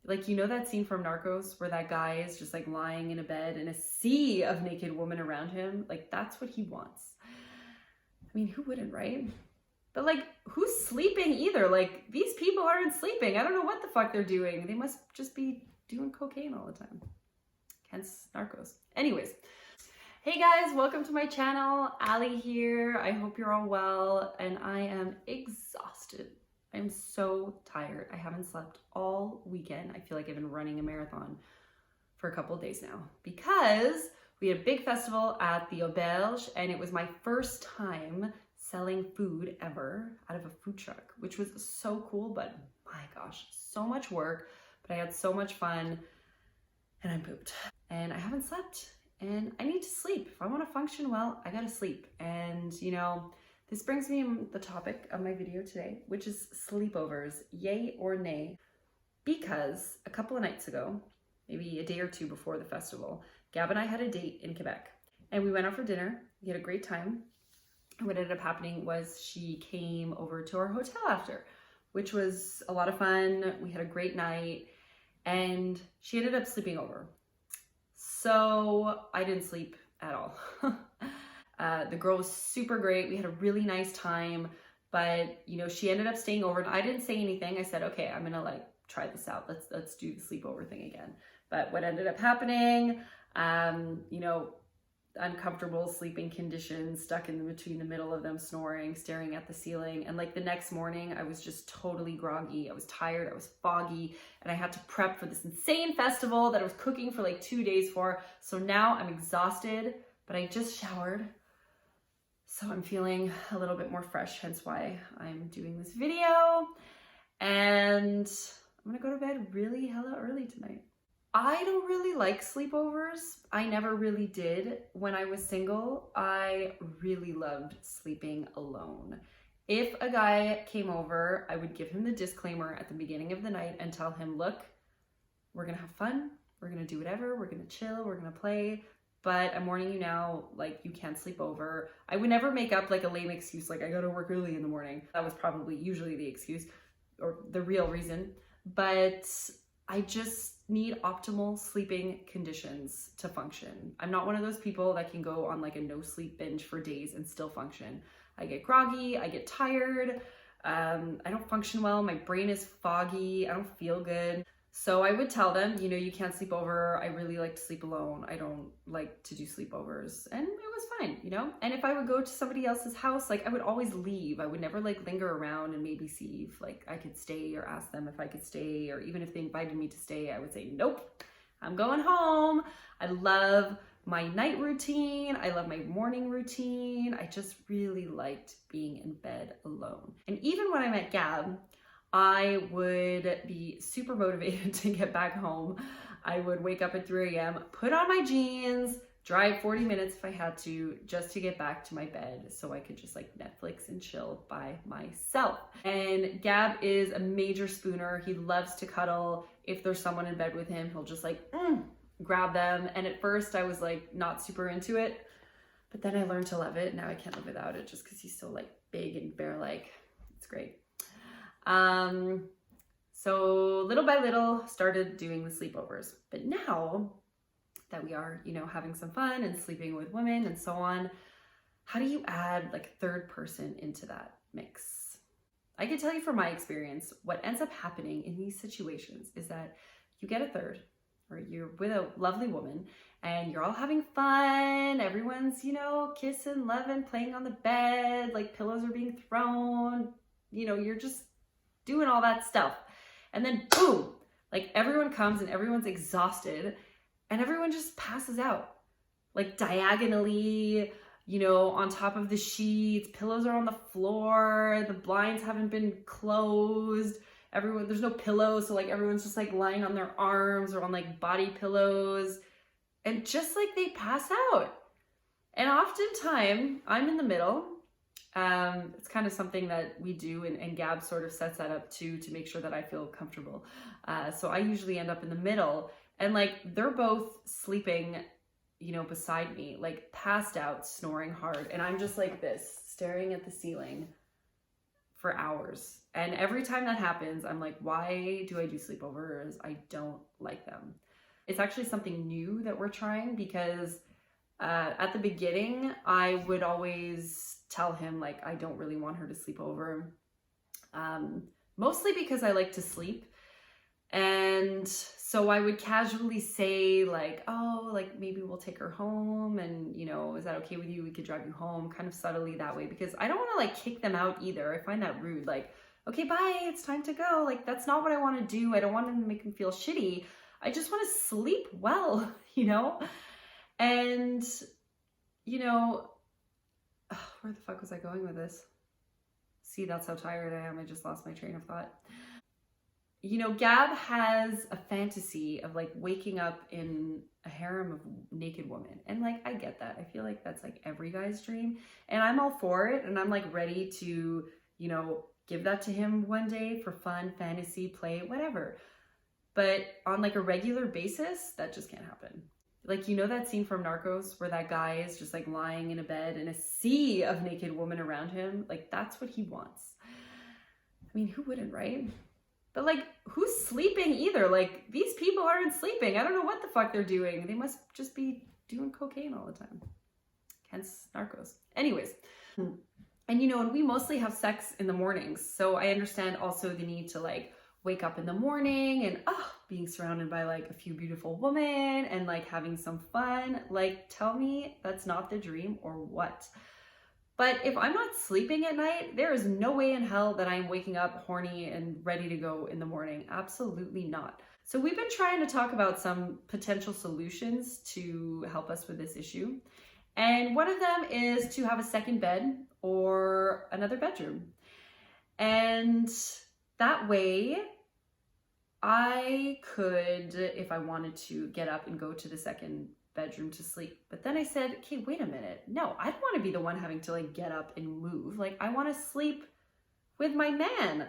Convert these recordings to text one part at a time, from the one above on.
Like, you know that scene from Narcos where that guy is just like lying in a bed and a sea of naked women around him? Like, that's what he wants. I mean, who wouldn't, right? But like, who's sleeping either? Like, these people aren't sleeping. I don't know what the fuck they're doing. They must just be doing cocaine all the time. Hence Narcos. Anyways. Hey guys, welcome to my channel. Ali here. I hope you're all well, and I am exhausted. I'm so tired. I haven't slept all weekend. I feel like I've been running a marathon for a couple of days now because we had a big festival at the Auberge, and it was my first time selling food ever out of a food truck, which was so cool, but my gosh, so much work, but I had so much fun, and I pooped. And I haven't slept, and I need to sleep. If I want to function well, I gotta sleep. And you know, this brings me to the topic of my video today, which is sleepovers, yay or nay. Because a couple of nights ago, maybe a day or two before the festival, Gab and I had a date in Quebec, and we went out for dinner. We had a great time. And what ended up happening was she came over to our hotel after, which was a lot of fun. We had a great night, and she ended up sleeping over. So I didn't sleep at all. The girl was super great. We had a really nice time, but you know, she ended up staying over, and I didn't say anything. I said, okay, I'm gonna like try this out. Let's do the sleepover thing again. But what ended up happening, you know, uncomfortable sleeping conditions, stuck in between the middle of them snoring, staring at the ceiling. And like the next morning, I was just totally groggy. I was tired, I was foggy, and I had to prep for this insane festival that I was cooking for like 2 days for. So now I'm exhausted, but I just showered. So I'm feeling a little bit more fresh, hence why I'm doing this video. And I'm gonna go to bed really hella early tonight. I don't really like sleepovers. I never really did. When I was single, I really loved sleeping alone. If a guy came over, I would give him the disclaimer at the beginning of the night and tell him, look, we're gonna have fun, we're gonna do whatever, we're gonna chill, we're gonna play, but I'm warning you now, like, you can't sleep over. I would never make up like a lame excuse, like I gotta work early in the morning. That was probably usually the excuse or the real reason, but I just need optimal sleeping conditions to function. I'm not one of those people that can go on like a no sleep binge for days and still function. I get groggy, I get tired, I don't function well, my brain is foggy, I don't feel good. So I would tell them, you know, you can't sleep over. I really like to sleep alone. I don't like to do sleepovers. And it was fine, you know? And if I would go to somebody else's house, like I would always leave. I would never like linger around and maybe see if like I could stay or ask them if I could stay, or even if they invited me to stay, I would say, nope, I'm going home. I love my night routine. I love my morning routine. I just really liked being in bed alone. And even when I met Gab, I would be super motivated to get back home. I would wake up at 3 a.m., put on my jeans, drive 40 minutes if I had to, just to get back to my bed so I could just like Netflix and chill by myself. And Gab is a major spooner. He loves to cuddle. If there's someone in bed with him, he'll just like grab them. And at first I was like not super into it, but then I learned to love it. Now I can't live without it just because he's so like big and bear-like. It's great. So little by little started doing the sleepovers, but now that we are, you know, having some fun and sleeping with women and so on, how do you add like a third person into that mix? I can tell you from my experience, what ends up happening in these situations is that you get a third, or you're with a lovely woman and you're all having fun. Everyone's, you know, kissing, loving, playing on the bed, like pillows are being thrown, you know, you're just doing all that stuff. And then boom, like everyone comes and everyone's exhausted and everyone just passes out, like diagonally, you know, on top of the sheets, pillows are on the floor, the blinds haven't been closed, there's no pillows, so like everyone's just like lying on their arms or on like body pillows, and just like they pass out. And oftentimes I'm in the middle. It's kind of something that we do, and Gab sort of sets that up too, to make sure that I feel comfortable. So I usually end up in the middle, and like they're both sleeping, you know, beside me, like passed out, snoring hard. And I'm just like this, staring at the ceiling for hours. And every time that happens, I'm like, why do I do sleepovers? I don't like them. It's actually something new that we're trying because at the beginning, I would always tell him like I don't really want her to sleep over, mostly because I like to sleep. And so I would casually say like, oh, like maybe we'll take her home and, you know, is that okay with you? We could drive you home, kind of subtly that way, because I don't want to like kick them out either. I find that rude. Like, okay, bye, it's time to go. Like, that's not what I want to do. I don't want to make them feel shitty. I just want to sleep well, you know? And, you know, where the fuck was I going with this? See, that's how tired I am. I just lost my train of thought. You know, Gab has a fantasy of like waking up in a harem of naked women. And like, I get that. I feel like that's like every guy's dream. And I'm all for it. And I'm like ready to, you know, give that to him one day for fun, fantasy, play, whatever. But on like a regular basis, that just can't happen. Like, you know that scene from Narcos where that guy is just like lying in a bed and a sea of naked women around him? Like, that's what he wants. I mean, who wouldn't, right? But like, who's sleeping either? Like, these people aren't sleeping. I don't know what the fuck they're doing. They must just be doing cocaine all the time. Hence Narcos. Anyways. And you know, and we mostly have sex in the mornings. So I understand also the need to like wake up in the morning and being surrounded by like a few beautiful women and like having some fun. Like, tell me that's not the dream or what? But if I'm not sleeping at night, there is no way in hell that I'm waking up horny and ready to go in the morning. Absolutely not. So we've been trying to talk about some potential solutions to help us with this issue. And one of them is to have a second bed or another bedroom. And that way I could, if I wanted to, get up and go to the second bedroom to sleep. But then I said, okay, wait a minute. No, I don't want to be the one having to like get up and move. Like, I want to sleep with my man.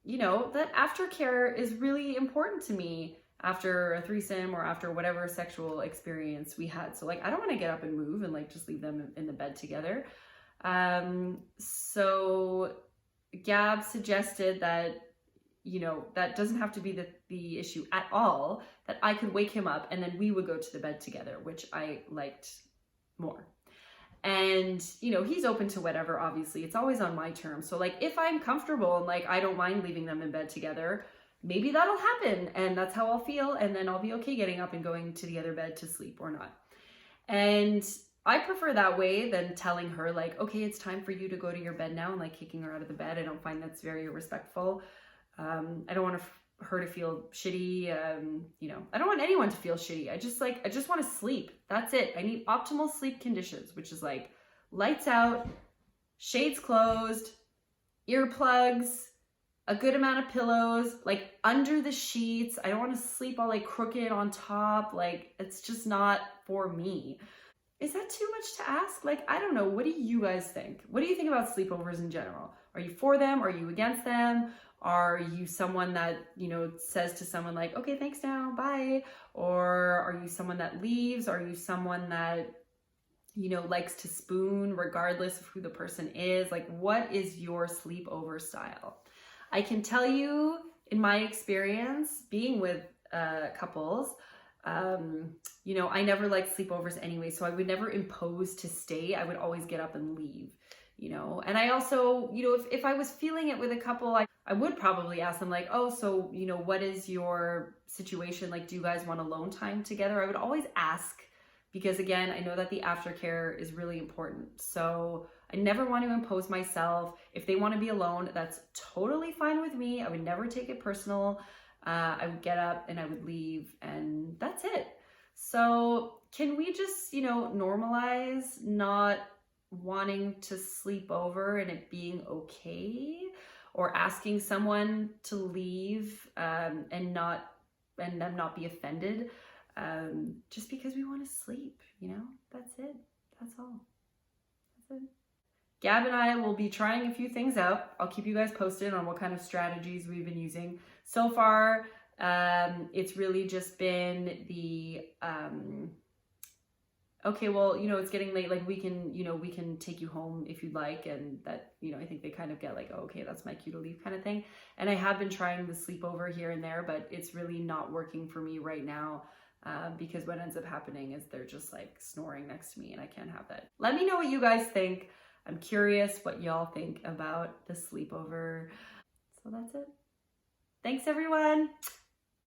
You know, that aftercare is really important to me after a threesome or after whatever sexual experience we had. So like, I don't want to get up and move and like just leave them in the bed together. So Gab suggested that, you know, that doesn't have to be the issue at all, that I could wake him up and then we would go to the bed together, which I liked more. And, you know, he's open to whatever, obviously. It's always on my terms. So like, if I'm comfortable and like, I don't mind leaving them in bed together, maybe that'll happen and that's how I'll feel. And then I'll be okay getting up and going to the other bed to sleep or not. And I prefer that way than telling her like, okay, it's time for you to go to your bed now, and like kicking her out of the bed. I don't find that's very respectful. I don't want her to feel shitty. You know, I don't want anyone to feel shitty. I just want to sleep. That's it. I need optimal sleep conditions, which is like lights out, shades closed, earplugs, a good amount of pillows, like under the sheets. I don't want to sleep all like crooked on top. Like, it's just not for me. Is that too much to ask? Like, I don't know. What do you guys think? What do you think about sleepovers in general? Are you for them? Are you against them? Are you someone that, you know, says to someone like, okay, thanks now, bye? Or are you someone that leaves? Are you someone that, you know, likes to spoon regardless of who the person is? Like, what is your sleepover style? I can tell you, in my experience, being with couples, you know, I never liked sleepovers anyway, so I would never impose to stay. I would always get up and leave, you know. And I also, you know, if I was feeling it with a couple, I would probably ask them like, oh, so, you know, what is your situation? Like, do you guys want alone time together? I would always ask, because again, I know that the aftercare is really important. So I never want to impose myself. If they want to be alone, that's totally fine with me. I would never take it personal. I would get up and I would leave, and that's it. So can we just, you know, normalize not wanting to sleep over and it being okay, or asking someone to leave and them not be offended just because we want to sleep, you know? That's it. That's all. That's it. Gab and I will be trying a few things out. I'll keep you guys posted on what kind of strategies we've been using. So far, it's really just been the okay, well, you know, it's getting late, like we can, you know, we can take you home if you'd like. And that, you know, I think they kind of get like, oh, okay, that's my cue to leave kind of thing. And I have been trying the sleepover here and there, but it's really not working for me right now. Because what ends up happening is they're just like snoring next to me and I can't have that. Let me know what you guys think. I'm curious what y'all think about the sleepover. So that's it. Thanks everyone.